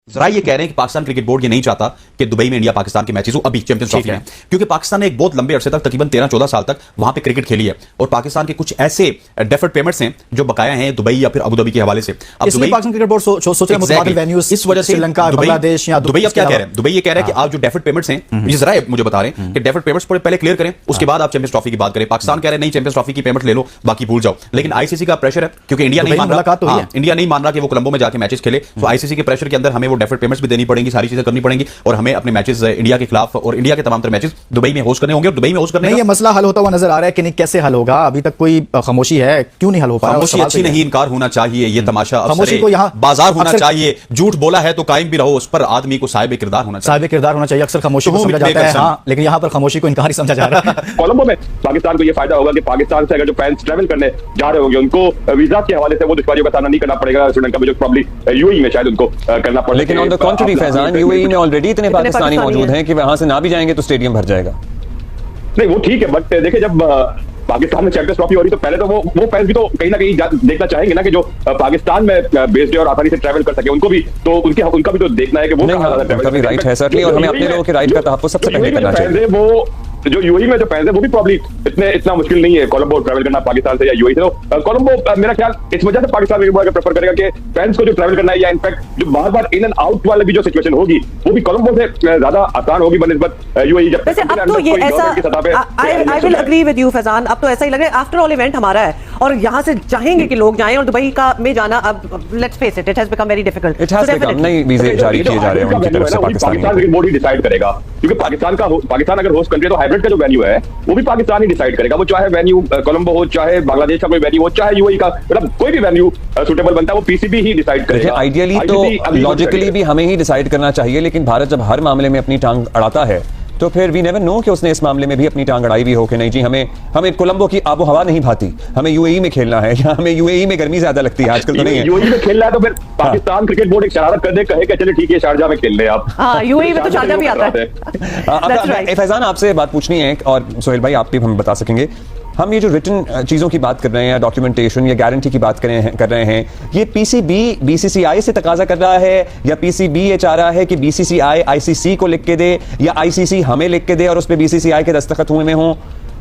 जरा ये कह रहे हैं कि पाकिस्तान क्रिकेट बोर्ड ये नहीं चाहता कि दुबई में इंडिया पाकिस्तान के मैचेस हो अभी चैंपियंस ट्रॉफी में, क्योंकि पाकिस्तान ने एक बहुत लंबे अरसे तक तकरीबन 13-14 साल तक वहां पे क्रिकेट खेली है और पाकिस्तान के कुछ ऐसे डेफर्ड पेमेंट्स हैं जो बकाया हैं दुबई या फिर अबू धाबी के हवाले से। अब दुबई पाकिस्तान क्रिकेट बोर्ड सोच रहा है मुतबादिल वेन्यूज इस वजह से श्रीलंका, बांग्लादेश या दुबई अब क्या कह रहे हैं, दुबई ये कह रहा है कि आप जो डेफर्ड पेमेंट्स हैं ये जरा मुझे बता रहे हैं कि डेफर्ड पेमेंट्स पहले क्लियर करें, उसके बाद आप चैंपियंस ट्रॉफी की बात करें। पाकिस्तान कह रहे हैं नहीं, चैंपियंस ट्रॉफी की पेमेंट ले लो बाकी भूल जाओ, लेकिन आईसीसी का प्रेशर है क्योंकि इंडिया नहीं मान रहा, इंडिया नहीं मान रहा कि वो कोलंबो में जाके मैचेस खेले, तो आईसीसी के प्रेशर के अंदर हमें वो डेफर्ड पेमेंट्स भी देनी पड़ेंगी, सारी चीजें करनी पड़ेंगी और हमें अपने मैचेस इंडिया के खिलाफ और इंडिया के तमाम तरह मैचेस दुबई में होस्ट करने होंगे और दुबई में होस्ट करने ये मसला हल होता हुआ नजर आ रहा है कि नहीं, कैसे हल होगा? अभी तक कोई खामोशी है, क्यों नहीं हल हो पा रहा? खामोशी अच्छी नहीं, इनकार होना चाहिए, ये तमाशा खामोशी को यहाँ बाजार होना चाहिए, झूठ बोला है तो कायम भी रहो, उस पर आदमी को साहिब किरदार होना चाहिए, साहिब किरदार होना चाहिए। अक्सर खामोशी को समझा जाता है, हाँ, लेकिन यहाँ पर खामोशी को इनकार ही समझा जा रहा है। कोलंबो में पाकिस्तान को ये फायदा होगा कि पाकिस्तान से अगर जो फैंस ट्रैवल करने जा रहे होंगे उनको वीजा के हवाले से वो दुश्वारियों का सामना नहीं करना पड़ेगा। श्रीलंका में जो प्रॉब्ली यूएई में शायद उनको करना पड़ेगा, लेकिन ऑन द कॉन्ट्री फैजान यूएई में ऑलरेडी इतने पाकिस्तानी मौजूद हैं कि वहां से ना भी जाएंगे तो स्टेडियम भर जाएगा। नहीं वो ठीक है, बट देखिए जब पाकिस्तान में चैंपियंस ट्रॉफी हो रही तो पहले तो वो फैंस भी तो कहीं ना कहीं देखना चाहेंगे ना कि जो पाकिस्तान में बेस्ड है और आसानी से ट्रैवल कर सके, उनको भी तो उनका भी तो देखना है कि वो उनका भी राइट है सर्टनली, और हमें अपने लोगों के राइट का तहफ्फुज़ सबसे पहले करना चाहिए। वो जो यूएई में जो फैंस है वो भी प्रॉब्ली इतना मुश्किल नहीं है कोलंबो ट्रैवल करना पाकिस्तान से या यूएई से। तो कोलंबो मेरा ख्याल इस वजह से पाकिस्तान में प्रेफर करेगा कि फैंस को जो ट्रैवल करना है या इनफैक्ट जो बार-बार इन एंड आउट वाली भी जो सिचुएशन होगी वो भी कोलंबो से ज्यादा आसान होगी बनिस्बत यूएई। जब वैसे अब तो ये ऐसा I will agree with you Faizan, अब तो ऐसा ही लग रहा है आफ्टर ऑल इवेंट हमारा है और यहाँ से चाहेंगे कि लोग जाएं और दुबई का में जाना अब let's face it has become very difficult. It has become नई वीजे जारी किए जा रहे हैं उनकी तरफ से पाकिस्तान क्रिकेट बोर्ड ही डिसाइड करेगा, क्योंकि पाकिस्तान अगर होस्ट कंट्री तो हाइब्रिड का जो वेन्यू है वो भी पाकिस्तान ही डिसाइड करेगा। वो चाहे वेन्यू कोलंबो हो, चाहे बांग्लादेश का कोई वेन्यू हो, चाहे यूएई का, मतलब कोई भी वेन्यू सुटेबल बनता है वो पीसीबी ही डिसाइड करेगा। आइडियली तो लॉजिकली भी हमें ही डिसाइड करना चाहिए, लेकिन भारत जब हर मामले में अपनी टांग अड़ाता है तो फिर वी नेवर नो कि उसने इस मामले में भी अपनी टांग अड़ाई भी हो कि नहीं जी हमें कोलंबो की आबो हवा नहीं भाती, हमें यूएई में खेलना है या हमें यूएई में गर्मी ज्यादा लगती है आजकल तो नहीं है। यूएई में खेलना है तो फिर पाकिस्तान क्रिकेट बोर्ड एक शरारत कर दे, कहे कि चलिए ठीक है शारजाह में खेल ले आप। हां यूएई में तो शारजाह भी आता है। फैजान आपसे बात पूछनी है और सोहेल भाई आप भी हमें बता सकेंगे, हम ये जो रिटन चीज़ों की बात कर रहे हैं या डॉक्यूमेंटेशन या गारंटी की बात कर रहे हैं, ये पीसीबी बीसीसीआई से तकाजा कर रहा है या पीसीबी ये चाह रहा है कि बीसीसीआई आईसीसी को लिख के दे या आईसीसी हमें लिख के दे और उस पर बीसीसीआई के दस्तखत हुए में हों?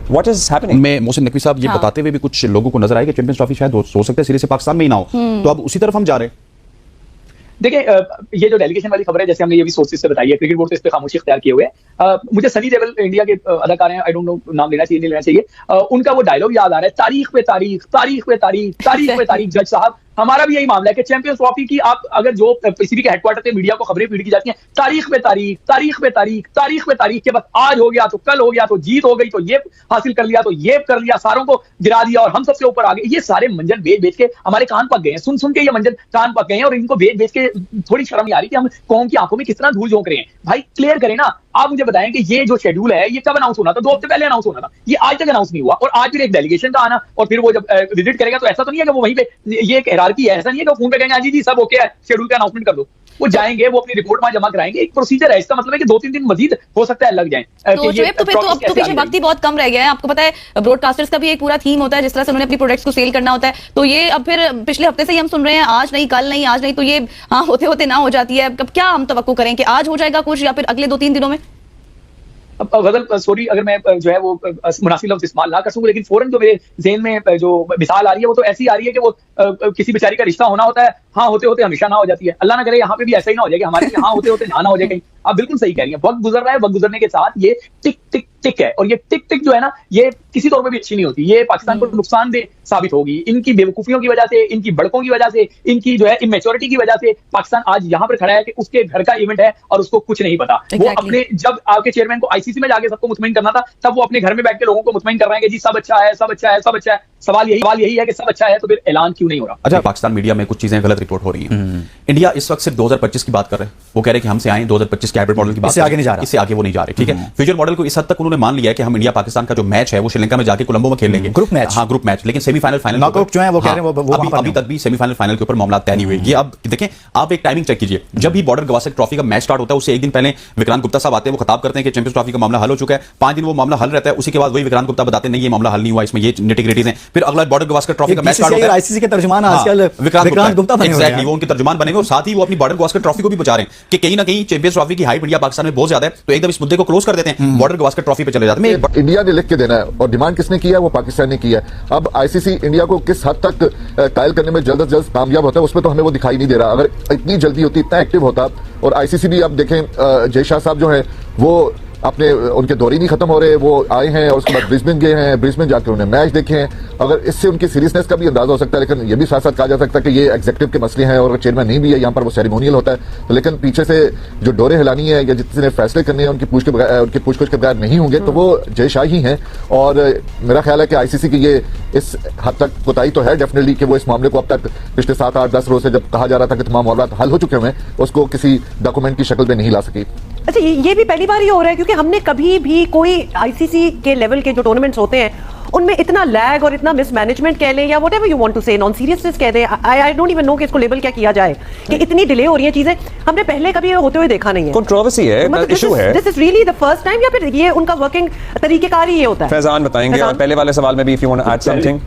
What is happening? मैं मोहसिन नकवी साहब ये बताते हुए भी कुछ लोगों को नजर आया कि चैंपियंस ट्रॉफी शायद हो सकता है सिरे से पाकिस्तान में ही ना हो, तो अब उसी तरफ हम जा रहे हैं। देखिए ये जो डेलीगेशन वाली खबर है, जैसे हमने ये भी सोर्सेज से बताई है, क्रिकेट बोर्ड तो इस पे खामोशी इख्तियार किए हुए है। मुझे सनी देओल इंडिया के अदाकार हैं, आई डोंट नो नाम लेना चाहिए नहीं लेना चाहिए, उनका वो डायलॉग याद आ रहा है, तारीख पे तारीख, तारीख पे तारीख, तारीख पे तारीख। जज साहब हमारा भी यही मामला है कि चैंपियंस ट्रॉफी की आप अगर जो पीसीबी के हेडक्वार्टर से मीडिया को खबरें फीड की जाती हैं, तारीख पे तारीख, तारीख पे तारीख, तारीख पे तारीख के बस आज हो गया तो कल हो गया तो जीत हो गई तो ये हासिल कर लिया तो ये कर लिया, सारों को गिरा दिया और हम सबसे ऊपर आ गए। ये सारे मंजर बेच बेच के हमारे कान पक गए हैं, सुन सुन के ये मंजर कान पक गए हैं और इनको बेच बेच के थोड़ी शर्म नहीं आ रही कि हम कौम की आंखों में किस तरह धूल झोंक रहे हैं। भाई क्लियर करें ना, आप मुझे बताएं कि ये जो शेड्यूल है ये कब अनाउंस होना था? 2 हफ्ते पहले अनाउंस होना था, ये आज तक अनाउंस नहीं हुआ। और आज फिर एक डेलीगेशन का आना और फिर वो जब विजिट करेगा तो ऐसा तो नहीं है कि वो वहीं पे, ये एक हायरार्की है, ऐसा नहीं है कि फोन पे कहेंगे जी सब ओके है शेड्यूल का अनाउंसमेंट कर दो। वो जाएंगे, वो अपनी रिपोर्ट वहां जमा कराएंगे, एक प्रोसीजर है। इसका मतलब है कि 2-3 दिन मजीद हो सकता है लग जाए। तो फिर तो अब तो पीछे वक्त ही बहुत कम रह गया है। आपको पता है ब्रॉडकास्टर्स का भी एक पूरा थीम होता है, जिस तरह से उन्होंने अपनी प्रोडक्ट्स को सेल करना होता है, तो ये अब फिर पिछले हफ्ते से ही हम सुन रहे हैं आज नहीं कल नहीं आज नहीं, तो ये हाँ होते होते ना हो जाती है। अब क्या हम तवक्को करें कि आज हो जाएगा कुछ या फिर अगले 2-3 दिनों में? अब गजल सॉरी अगर मैं जो है वो मुनासिब लफ्ज़ इस्तेमाल ना कर सकूं, लेकिन फौरन जो मेरे ज़हन में जो मिसाल आ रही है वो तो ऐसी आ रही है कि वो किसी बेचारी का रिश्ता होना होता है, हाँ होते होते हमेशा ना हो जाती है। अल्लाह ना करे यहाँ पे भी ऐसा ही ना हो जाए कि हमारे यहाँ होते होते ना हो जाए कहीं। आप बिल्कुल सही कह रही हैं, वक्त गुजर रहा है, वक्त गुजरने के साथ ये टिक टिक टिक है और ये टिक टिक जो है ना ये किसी तौर पे भी अच्छी नहीं होती। ये पाकिस्तान को नुकसानदेह साबित होगी, इनकी बेवकूफियों की वजह से, इनकी बड़कों की वजह से, इनकी जो है इमेच्योरिटी की वजह से पाकिस्तान आज यहाँ पर खड़ा है कि उसके घर का इवेंट है और उसको कुछ नहीं पता। वो अपने जब आपके चेयरमैन को आईसीसी में जाके सबको मुतमईन करना था, तब वो अपने घर में बैठ के लोगों को मुतमईन कर रहे हैं कि जी सब अच्छा है, सब अच्छा है, सब अच्छा है। सवाल यही है कि सब अच्छा है तो फिर ऐलान क्यों नहीं हो रहा? अच्छा, पाकिस्तान मीडिया में कुछ चीजें गलत रिपोर्ट हो रही हैं। इंडिया इस वक्त सिर्फ 2025 की बात कर रहे हैं, वो कह रहे हैं कि हमसे आए 2025 के हाइब्रिड मॉडल की बात, इससे आगे नहीं जा रहा, इससे आगे वो नहीं जा रहे। ठीक है, फ्यूचर मॉडल को इस हद तक उन्होंने मान लिया है कि हम इंडिया पाकिस्तान का जो मैच है वो श्रीलंका श्रीलंका में जाके कोलंबो में खेल लेंगे ग्रुप मैच। हाँ ग्रुप मैच, लेकिन सेमीफाइनल फाइनल नॉकआउट जो है वो कह रहे हैं वो वहां पर अभी तक भी सेमीफाइनल फाइनल के ऊपर मामला तय नहीं हुए। ये अब देखें, आप एक टाइमिंग चेक कीजिए, जब भी बॉर्डर गवास्कर ट्रॉफी का मैच स्टार्ट होता है उससे एक दिन पहले विक्रांत गुप्ता साहब आते हैं, वो खिताब करते हैं कि चैंपियंस ट्रॉफी का मामला हल हो चुका है, 5 दिन वो मामला हल रहता है, उसी के बाद वही विक्रांत गुप्ता बताते हैं नहीं ये मामला हल नहीं हुआ, इसमें ये निटी-ग्रिटीज हैं। फिर अगला बॉर्डर गवास्कर ट्रॉफी का मैच स्टार्ट होता है, आईसीसी के तर्जुमान आजकल विक्रांत गुप्ता बने हुए हैं। वो उनके तर्जुमान बनेंगे और साथ ही वो अपनी बॉर्डर गवास्कर ट्रॉफी को भी बचा रहे हैं कि कहीं ना कहीं चैंपियंस ट्रॉफी की हाइप इंडिया पाकिस्तान में बहुत ज्यादा है, तो एकदम इस मुद्दे को क्लोज कर देते हैं, बॉर्डर गवास्कर ट्रॉफी पे चले जाते हैं। इंडिया ने लिख के देना है और डिमांड किसने किया है? वो पाकिस्तान ने किया है। अब आईसीसी इंडिया को किस हद तक कायल करने में जल्द से जल्द कामयाब होता है उसमें तो हमें वो दिखाई नहीं दे रहा। अगर इतनी जल्दी होती, इतना एक्टिव होता, और आईसीसी भी अब देखें जय शाह साहब जो है वो अपने उनके दौरे नहीं खत्म हो रहे, वो आए हैं और उसके बाद ब्रिस्बेन गए हैं, ब्रिस्बेन जाकर उन्हें मैच देखे हैं। अगर इससे उनकी सीरियसनेस का भी अंदाजा हो सकता है, लेकिन ये भी साथ साथ कहा जा सकता है कि ये एग्जीक्यूटिव के मसले हैं और चेयरमैन नहीं भी है यहाँ पर, वो सेरेमोनियल होता है, तो लेकिन पीछे से जो डोरे हिलानी है या जितने फैसले करने हैं उनकी पूछ के बगैर नहीं होंगे, तो वो जय शाह ही हैं। और मेरा ख्याल है कि आईसीसी की ये इस हद तक कोताही तो है डेफिनेटली कि वो इस मामले को अब तक पिछले 7, 8, 10 रोज से जब कहा जा रहा था कि तमाम मामला हल हो चुके हुए हैं, उसको किसी डॉक्यूमेंट की शक्ल में नहीं ला सकी। अच्छा, ये भी पहली बार ही हो रहा है क्योंकि हमने कभी भी कोई आईसीसी के लेवल के जो टूर्नामेंट्स होते हैं उनमें इतना लैग और इतना मिसमैनेजमेंट कह लें या व्हाटएवर यू वांट टू से, नॉन सीरियसनेस कह दें, आई डोंट इवन नो कि इसको लेबल क्या किया जाए कि इतनी डिले हो रही है चीजें, हमने पहले कभी होते हुए देखा नहीं है। कंट्रोवर्सी है, इशू है। This is really the first time या फिर ये उनका वर्किंग तरीकेकार ही ये होता है? फैजान बताएंगे और पहले वाले सवाल में भी if you want to add something.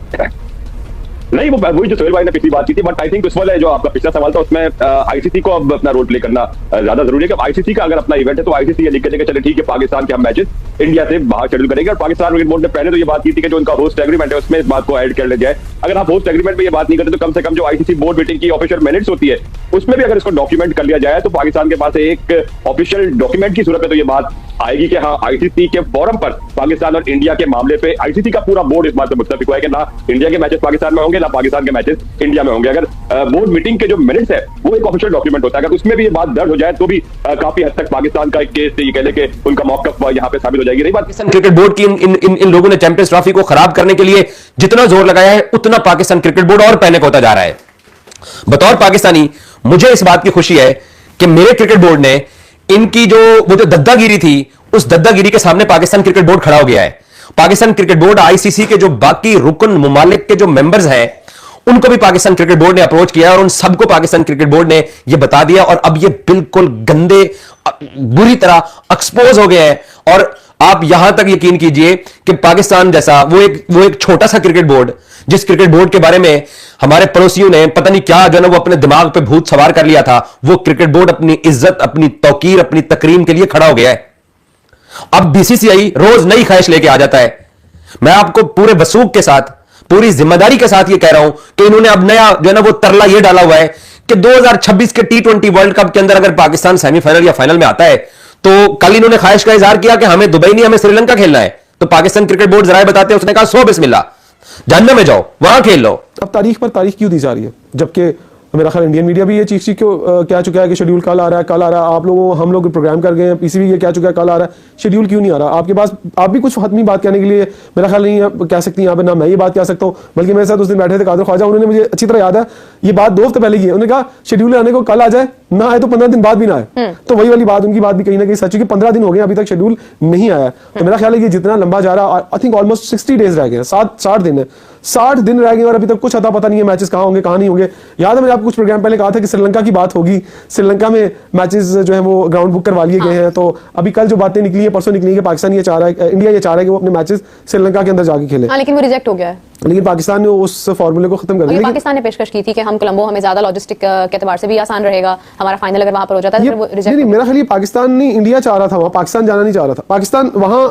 नहीं, वो वही जो सोहेल भाई ने पिछली बात की थी, बट आई थिंक उस वाला जो आपका पिछला सवाल था उसमें आईसीसी को अब अपना रोल प्ले करना ज्यादा जरूरी है कि आईसीसी का अगर अपना इवेंट है तो आईसीसी ये लिख के देगा चले ठीक है पाकिस्तान के हम मैचेस इंडिया से बाहर शेड्यूल करेंगे। और पाकिस्तान क्रिकेट बोर्ड ने पहले तो ये बात की थी कि जो उनका होस्ट एग्रीमेंट है उसमें इस बात को ऐड कर लिया जाए। अगर आप होस्ट एग्रीमेंट में ये बात नहीं करते तो कम से कम जो आईसीसी बोर्ड मीटिंग की ऑफिशियल मिनट्स होती है उसमें भी अगर इसको डॉक्यूमेंट कर लिया जाए तो पाकिस्तान के पास एक ऑफिशियल डॉक्यूमेंट की सूरत में तो ये बात आएगी कि हाँ आईसीसी के फोरम पर पाकिस्तान और इंडिया के मामले पे आईसीसी का पूरा बोर्ड इस बात से मुत्तफिक हुआ है कि ना इंडिया के मैचेस पाकिस्तान में होंगे ना पाकिस्तान के मैचेस इंडिया में होंगे। अगर बोर्ड मीटिंग के जो मिनट्स है वो एक ऑफिशियल डॉक्यूमेंट होता है, अगर उसमें भी ये बात दर्ज हो जाए तो भी काफी हद तक पाकिस्तान का एक केस ये कह ले कि उनका मौकफ यहाँ पे साबित हो जाएगी। रही बात क्रिकेट बोर्ड की इन लोगों ने चैंपियंस ट्रॉफी को खराब करने के लिए जितना जोर लगाया है उतना पाकिस्तान क्रिकेट बोर्ड और पैनिक होता जा रहा है। बतौर पाकिस्तानी मुझे इस बात की खुशी है कि मेरे क्रिकेट बोर्ड ने इनकी वो जो दद्दागिरी थी उस दद्दागिरी के सामने पाकिस्तान क्रिकेट बोर्ड खड़ा हो गया है। पाकिस्तान क्रिकेट बोर्ड आईसीसी के जो बाकी रुकन ममालिक के जो मेंबर्स हैं उनको भी पाकिस्तान क्रिकेट बोर्ड ने अप्रोच किया और उन सबको पाकिस्तान क्रिकेट बोर्ड ने यह बता दिया और अब ये बिल्कुल गंदे बुरी तरह एक्सपोज हो गए हैं। और आप यहां तक यकीन कीजिए कि पाकिस्तान जैसा वो एक छोटा सा क्रिकेट बोर्ड, जिस क्रिकेट बोर्ड के बारे में हमारे पड़ोसियों ने पता नहीं क्या जो है ना वो अपने दिमाग पे भूत सवार कर लिया था, वो क्रिकेट बोर्ड अपनी इज्जत, अपनी तौकीर, अपनी तकरीम के लिए खड़ा हो गया है। अब बीसीसीआई रोज नई ख्वाहिश लेके आ जाता है। मैं आपको पूरे वसूख के साथ, पूरी जिम्मेदारी के साथ ये कह रहा हूं कि इन्होंने अब नया जो है ना वो तरला ये डाला हुआ है कि 2026 के T20 वर्ल्ड कप के अंदर अगर पाकिस्तान सेमीफाइनल या फाइनल में आता है तो कल इन्होंने ख्वाहिश का इजहार किया कि हमें दुबई नहीं हमें श्रीलंका खेलना है, तो पाकिस्तान क्रिकेट बोर्ड जराए बताते हैं उसने कहा 100 बिस्मिल्लाह, जानने में जाओ वहां खेल लो। अब तारीख पर तारीख क्यों दी जा रही है जबकि मेरा ख्याल इंडियन मीडिया भी ये चीख क्यों कह चुका है कि शेड्यूल कल आ रहा है, कल आ रहा है, आप लोगों हम लोग प्रोग्राम कर गए हैं, पीसीबी ये कह चुका है कल आ रहा है, शेड्यूल क्यों नहीं आ रहा आपके पास? आप भी कुछ हतमी बात कहने के लिए मेरा ख्याल नहीं कह सकती यहाँ पे, ना मैं ये बात कह सकता हूँ, बल्कि मेरे साथ उस दिन बैठे थे कादर ख्वाजा, उन्होंने मुझे अच्छी तरह याद है ये बात 2 हफ्ते पहले की है, उन्होंने कहा शेड्यूल आने को कल आ जाए, ना आए तो 15 दिन बाद भी ना आए। तो वही वाली बात, उनकी बात भी कहीं ना कहीं सच है कि 15 दिन हो गए अभी तक शेड्यूल नहीं आया। तो मेरा ख्याल है कि जितना लंबा जा रहा, आई थिंक ऑलमोस्ट 60 डेज रह गए, 60 दिन है, 60 दिन रह गए और अभी तक कुछ अता पता नहीं है मैचेस कहाँ होंगे कहाँ नहीं होंगे। याद है मैंने आपको कुछ प्रोग्राम पहले कहा था कि श्रीलंका की बात होगी, श्रीलंका में मैचेस जो है वो ग्राउंड बुक करवा लिए गए हैं। तो अभी कल जो बातें निकली है, परसों निकली है कि पाकिस्तान ये चाह रहा है, इंडिया ये चाह रहा है कि वो अपने मैचेस श्रीलंका के अंदर जाके खेले। लेकिन वो रिजेक्ट हो गया है, लेकिन पाकिस्तान ने उस फॉर्मूले को खत्म कर दिया। पाकिस्तान ने पेशकश की थी कि हम कोलंबो हमें ज्यादा लॉजिस्टिक के एतबार से भी आसान रहेगा, हमारा फाइनल अगर वहां पर हो जाता है तो वो रिजेक्ट नहीं, मेरा ख्याल पाकिस्तान नहीं इंडिया चाह रहा था, वहां पाकिस्तान जाना नहीं चाह रहा था। पाकिस्तान वहां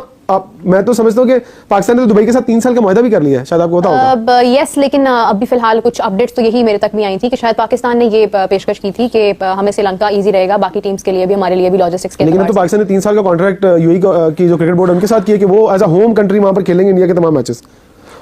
मैं तो समझता हूं कि पाकिस्तान ने तो दुबई के साथ 3 साल का मुआहदा भी कर लिया है, शायद आपको पता होगा। यस, लेकिन अभी फिलहाल कुछ अपडेट्स तो यही मेरे तक भी आई थी कि शायद पाकिस्तान ने ये पेशकश की थी कि हमें श्रीलंका इजी रहेगा, बाकी टीम्स के लिए भी हमारे लिए भी लॉजिस्टिक्स के। लेकिन तो पाकिस्तान ने 3 साल का कॉन्ट्रैक्ट यूएई की जो क्रिकेट बोर्ड उनके साथ किया कि वो एज अ होम कंट्री वहां पर खेलेंगे इंडिया के तमाम मैचेस।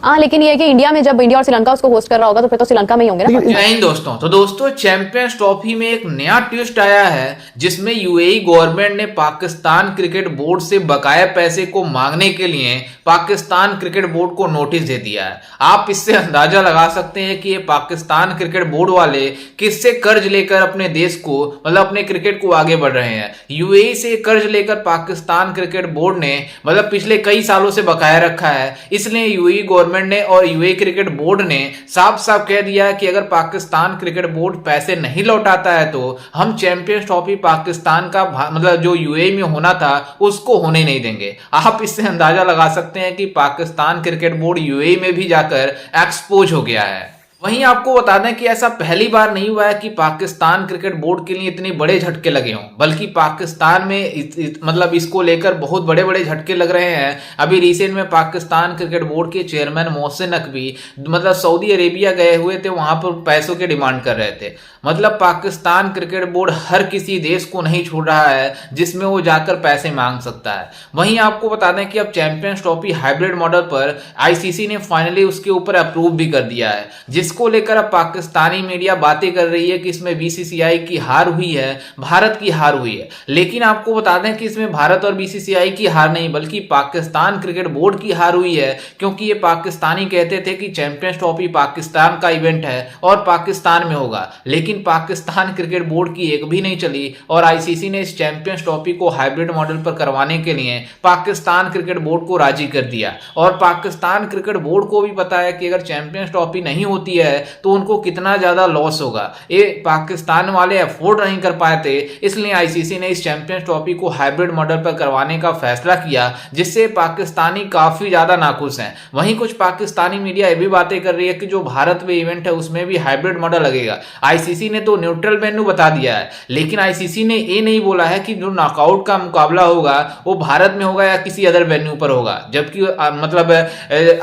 हाँ, लेकिन ये है कि इंडिया में जब इंडिया और श्रीलंका उसको होस्ट कर रहा होगा तो फिर तो श्रीलंका में ही होंगे ना। जय हिंद दोस्तों। तो दोस्तों, चैंपियंस ट्रॉफी में एक नया ट्विस्ट आया है जिसमें यूएई गवर्नमेंट ने पाकिस्तान क्रिकेट बोर्ड से बकाया पैसे को मांगने के लिए पाकिस्तान क्रिकेट बोर्ड को नोटिस दे दिया है। आप इससे अंदाजा लगा सकते हैं कि ये पाकिस्तान क्रिकेट बोर्ड वाले किससे कर्ज लेकर अपने देश को, मतलब अपने क्रिकेट को आगे बढ़ रहे हैं। यूएई से कर्ज लेकर पाकिस्तान क्रिकेट बोर्ड ने मतलब पिछले कई सालों से बकाया रखा है। इसलिए यूएई गवर्नमेंट ने और यूएई क्रिकेट बोर्ड ने साफ साफ कह दिया है कि अगर पाकिस्तान क्रिकेट बोर्ड पैसे नहीं लौटाता है तो हम चैंपियंस ट्रॉफी पाकिस्तान का मतलब जो यूएई में होना था उसको होने नहीं देंगे। आप इससे अंदाजा लगा सकते हैं कि पाकिस्तान क्रिकेट बोर्ड यूएई में भी जाकर एक्सपोज हो गया है। वहीं आपको बता दें कि ऐसा पहली बार नहीं हुआ है कि पाकिस्तान क्रिकेट बोर्ड के लिए इतने बड़े झटके लगे हों, बल्कि पाकिस्तान में मतलब इसको लेकर बहुत बड़े बड़े झटके लग रहे हैं। अभी रिसेंट में पाकिस्तान क्रिकेट बोर्ड के चेयरमैन मोहसिन नकवी मतलब सऊदी अरेबिया गए हुए थे, वहां पर पैसों की डिमांड कर रहे थे। मतलब पाकिस्तान क्रिकेट बोर्ड हर किसी देश को नहीं छोड़ रहा है जिसमें वो जाकर पैसे मांग सकता है। वहीं आपको बता दें कि अब चैंपियंस ट्रॉफी हाइब्रिड मॉडल पर आईसीसी ने फाइनली उसके ऊपर अप्रूव भी कर दिया है, जिसको लेकर अब पाकिस्तानी मीडिया बातें कर रही है कि इसमें बीसीसीआई की हार हुई है, भारत की हार हुई है। लेकिन आपको बता दें कि इसमें भारत और बीसीसीआई की हार नहीं बल्कि पाकिस्तान क्रिकेट बोर्ड की हार हुई है, क्योंकि ये पाकिस्तानी कहते थे कि चैंपियंस ट्रॉफी पाकिस्तान का इवेंट है और पाकिस्तान में होगा, लेकिन पाकिस्तान क्रिकेट बोर्ड की एक भी नहीं चली और आईसीसी ने इस चैंपियंस ट्रॉफी को हाइब्रिड मॉडल पर करवाने के लिए पाकिस्तान क्रिकेट बोर्ड को राजी कर दिया। और पाकिस्तान क्रिकेट बोर्ड को भी पता है कि अगर चैंपियंस ट्रॉफी नहीं होती है तो उनको कितना ज्यादा लॉस होगा। ये पाकिस्तान वाले अफोर्ड नहीं कर पाए थे, इसलिए आईसीसी ने इस चैंपियंस ट्रॉफी को हाइब्रिड मॉडल पर करवाने का फैसला किया, जिससे पाकिस्तानी काफी ज्यादा नाखुश हैं। वहीं कुछ पाकिस्तानी मीडिया ये भी बातें कर रही है कि जो भारत में इवेंट है उसमें भी हाइब्रिड मॉडल लगेगा। आईसीसी ने तो न्यूट्रल वेन्यू बता दिया है, लेकिन आईसीसी ने ये नहीं बोला है कि जो नॉकआउट का मुकाबला होगा वो भारत में होगा या किसी अदर वेन्यू पर होगा। जबकि मतलब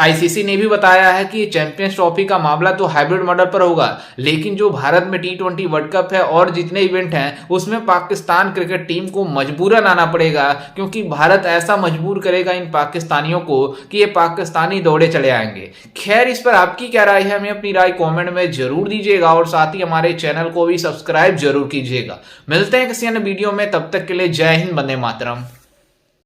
आईसीसी ने भी बताया है कि चैंपियंस ट्रॉफी का मामला तो हाइब्रिड मॉडल पर होगा, लेकिन जो भारत में टी20 वर्ल्ड कप है और जितने इवेंट हैं उसमें पाकिस्तान क्रिकेट टीम को मजबूरन आना पड़ेगा, क्योंकि भारत ऐसा मजबूर करेगा इन पाकिस्तानियों को कि ये पाकिस्तानी दौड़े चले आएंगे। खैर, इस पर आपकी क्या राय है, हमें अपनी राय कमेंट में जरूर दीजिएगा और साथ ही हमारे चैनल को भी सब्सक्राइब जरूर कीजिएगा। मिलते हैं किसी अन्य वीडियो में, तब तक के लिए जय हिंद, वंदे मातरम।